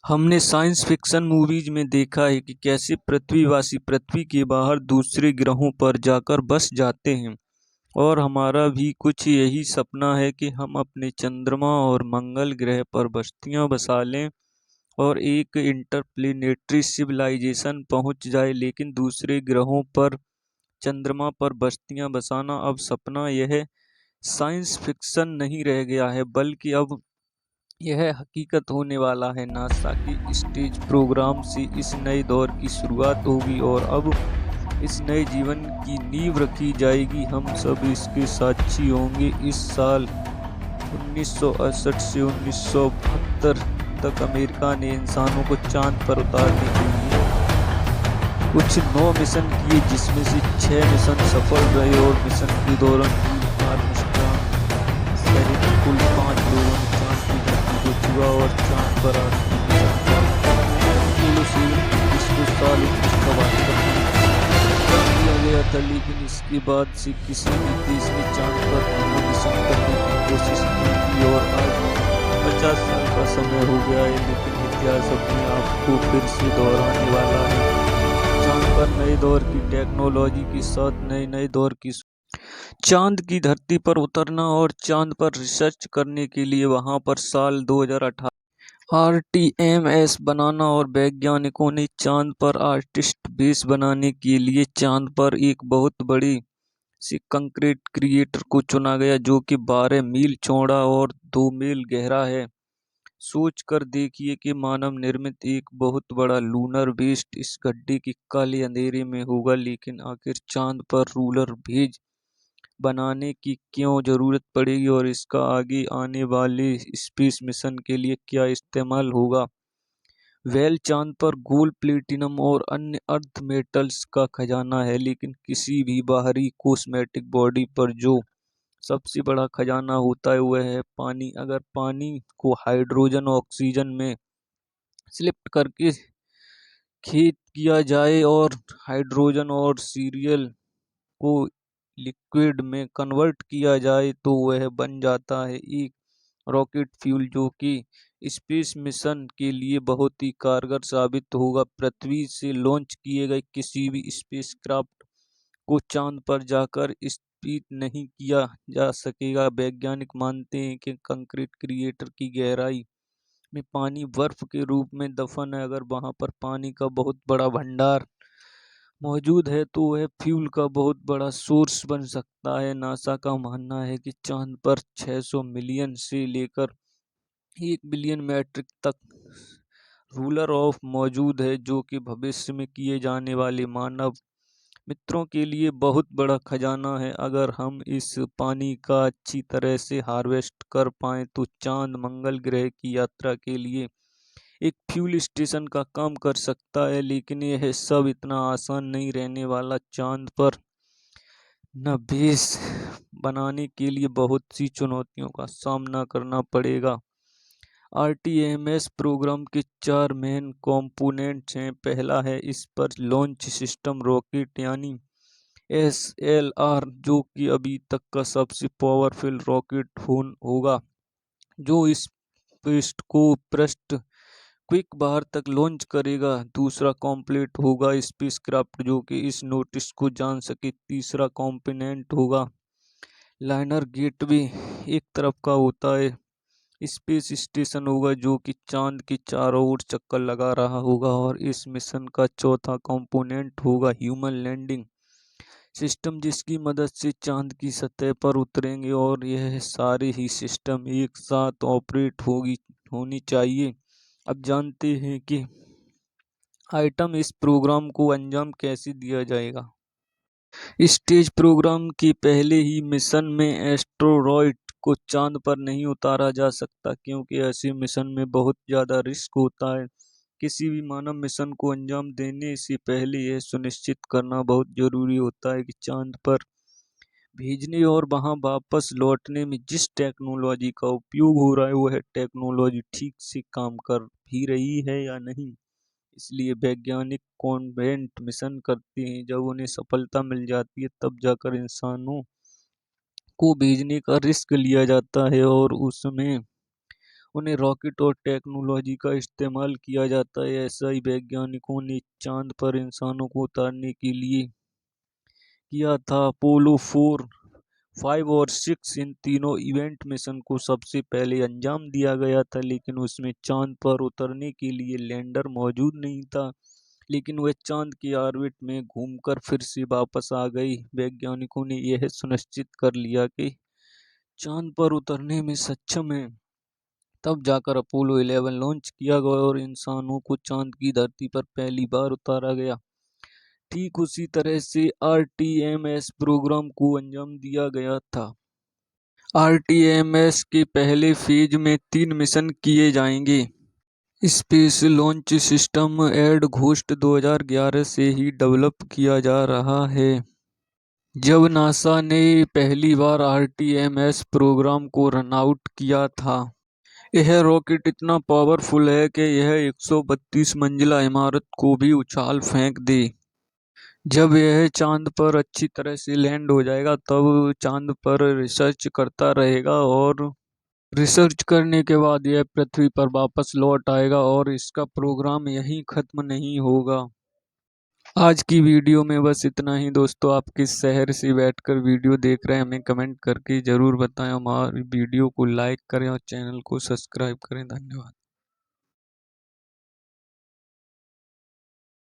हमने science fiction movies में देखा है कि कैसे पृथ्वीवासी पृथ्वी के बाहर दूसरे ग्रहों पर जाकर बस जाते हैं। और हमारा भी कुछ यही सपना है कि हम अपने चंद्रमा और मंगल ग्रह पर बस्तियां बसा लें और एक इंटरप्लेनेटरी सिविलाइजेशन पहुंच जाए। लेकिन दूसरे ग्रहों पर, चंद्रमा पर बस्तियां बसाना अब सपना, यह साइंस फिक्शन नहीं रह गया है, बल्कि अब यह हकीकत होने वाला है। नासा के स्टेज प्रोग्राम से इस नए दौर की शुरुआत होगी और अब इस नए जीवन की नींव रखी जाएगी। हम सब इसके साक्षी होंगे। इस साल 1968 से 1972 तक अमेरिका ने इंसानों को चांद पर उतारने के लिए कुछ 9 मिशन किए, जिसमें से 6 मिशन सफल रहे और मिशन के दौरान नील आर्मस्ट्रांग सहित कुल 5 लोगों ने चांद की धरती को छुआ और चांद पर आखिरी मिशन था। अपोलो 17 को साल 1972 में कर दिया गया था, लेकिन इसके बाद से किसी भी देश ने चांद पर अपना मिशन करने की कोशिश नहीं की और आज 50 साल का समय हो गया है, लेकिन इतिहास अपने आप को फिर से दोहराने वाला है। चांद पर नए दौर की टेक्नोलॉजी के साथ नए नए दौर की चांद की धरती पर उतरना और चांद पर रिसर्च करने के लिए वहां पर साल 2018 आरटीएमएस बनाना और वैज्ञानिकों ने चांद पर आर्टिस्ट बेस बनाने के लिए चांद पर एक बहुत बड़ी सी कंक्रीट क्रिएटर को चुना गया, जो कि 12 मील चौड़ा और 2 मील गहरा है। सोच कर देखिए कि मानव निर्मित एक बहुत बड़ा लूनर बेस्ड इस गड्ढे के काले अंधेरे में होगा। लेकिन आखिर चांद पर रूलर भेज बनाने की क्यों जरूरत पड़ेगी और इसका आगे आने वाले स्पेस मिशन के लिए क्या इस्तेमाल होगा? चांद पर गोल्ड, प्लेटिनम और अन्य अर्थ मेटल्स का खजाना है, लेकिन किसी भी बाहरी कॉस्मेटिक बॉडी पर जो सबसे बड़ा खजाना होता है वह है पानी। अगर पानी को हाइड्रोजन ऑक्सीजन में शिफ्ट करके खेत किया जाए और हाइड्रोजन और सीरियल को लिक्विड में कन्वर्ट किया जाए तो वह बन जाता है एक रॉकेट फ्यूल, जो कि स्पेस मिशन के लिए बहुत ही कारगर साबित होगा। पृथ्वी से लॉन्च किए गए किसी भी स्पेसक्राफ्ट को चांद पर जाकर स्थित नहीं किया जा सकेगा। वैज्ञानिक मानते हैं कि कंक्रीट क्रिएटर की गहराई में पानी बर्फ के रूप में दफन है। अगर वहां पर पानी का बहुत बड़ा भंडार मौजूद है तो वह फ्यूल का बहुत बड़ा सोर्स बन सकता है। नासा का मानना है कि चांद पर 600 मिलियन से लेकर 1 बिलियन मैट्रिक तक रूलर ऑफ मौजूद है, जो कि भविष्य में किए जाने वाले मानव मित्रों के लिए बहुत बड़ा खजाना है। अगर हम इस पानी का अच्छी तरह से हार्वेस्ट कर पाएं तो चांद मंगल ग्रह की यात्रा के लिए एक फ्यूल स्टेशन का काम कर सकता है। लेकिन यह सब इतना आसान नहीं रहने वाला। चांद पर न बेस बनाने के लिए बहुत सी चुनौतियों का सामना करना पड़ेगा। आरटीएमएस प्रोग्राम के 4 मेन कंपोनेंट्स हैं। पहला है इस पर लॉन्च सिस्टम रॉकेट यानी एसएलआर, जो कि अभी तक का सबसे पावरफुल रॉकेट होगा, जो इस पृष्ठ को पृष्ठ क्विक बाहर तक लॉन्च करेगा। दूसरा कॉम्प्लीट होगा स्पेसक्राफ्ट, जो कि इस नोटिस को जान सके। तीसरा कंपोनेंट होगा लाइनर गेटवे, एक तरफ का होता है स्पेस स्टेशन होगा, जो कि चांद के चारों ओर चक्कर लगा रहा होगा। और इस मिशन का चौथा कंपोनेंट होगा ह्यूमन लैंडिंग सिस्टम, जिसकी मदद से चांद की सतह पर उतरेंगे। और यह सारे ही सिस्टम एक साथ ऑपरेट होनी चाहिए। अब जानते हैं कि आइटम इस प्रोग्राम को अंजाम कैसे दिया जाएगा। स्टेज प्रोग्राम के पहले ही मिशन में एस्ट्रोरॉयड को चांद पर नहीं उतारा जा सकता, क्योंकि ऐसे मिशन में बहुत ज़्यादा रिस्क होता है। किसी भी मानव मिशन को अंजाम देने से पहले यह सुनिश्चित करना बहुत ज़रूरी होता है कि चांद पर भेजने और वहां वापस लौटने में जिस टेक्नोलॉजी का उपयोग हो रहा है वह टेक्नोलॉजी ठीक से काम कर भी रही है या नहीं। इसलिए वैज्ञानिक कॉन्वेंट मिशन करते हैं। जब उन्हें सफलता मिल जाती है तब जाकर इंसानों को भेजने का रिस्क लिया जाता है और उसमें उन्हें रॉकेट और टेक्नोलॉजी का इस्तेमाल किया जाता है। ऐसा ही वैज्ञानिकों ने चांद पर इंसानों को उतारने के लिए किया था। अपोलो 4, 5 और 6 इन तीनों इवेंट मिशन को सबसे पहले अंजाम दिया गया था, लेकिन उसमें चांद पर उतरने के लिए लैंडर मौजूद नहीं था। लेकिन वह चांद के ऑर्बिट में घूमकर फिर से वापस आ गई। वैज्ञानिकों ने यह सुनिश्चित कर लिया कि चांद पर उतरने में सक्षम है। तब जाकर अपोलो 11 लॉन्च किया गया और इंसानों को चांद की धरती पर पहली बार उतारा गया। ठीक उसी तरह से आरटीएमएस प्रोग्राम को अंजाम दिया गया था। आरटीएमएस के पहले फेज में 3 मिशन किए जाएंगे। स्पेस लॉन्च सिस्टम एड घोस्ट 2011 से ही डेवलप किया जा रहा है। जब नासा ने पहली बार आरटीएमएस प्रोग्राम को रन आउट किया था, यह रॉकेट इतना पावरफुल है कि यह 132 मंजिला इमारत को भी उछाल फेंक दे। जब यह चांद पर अच्छी तरह से लैंड हो जाएगा, तब चांद पर रिसर्च करता रहेगा और रिसर्च करने के बाद यह पृथ्वी पर वापस लौट आएगा और इसका प्रोग्राम यहीं खत्म नहीं होगा। आज की वीडियो में बस इतना ही दोस्तों। आप किस शहर से बैठकर वीडियो देख रहे हैं हमें कमेंट करके ज़रूर बताएं। हमारी वीडियो को लाइक करें और चैनल को सब्सक्राइब करें। धन्यवाद।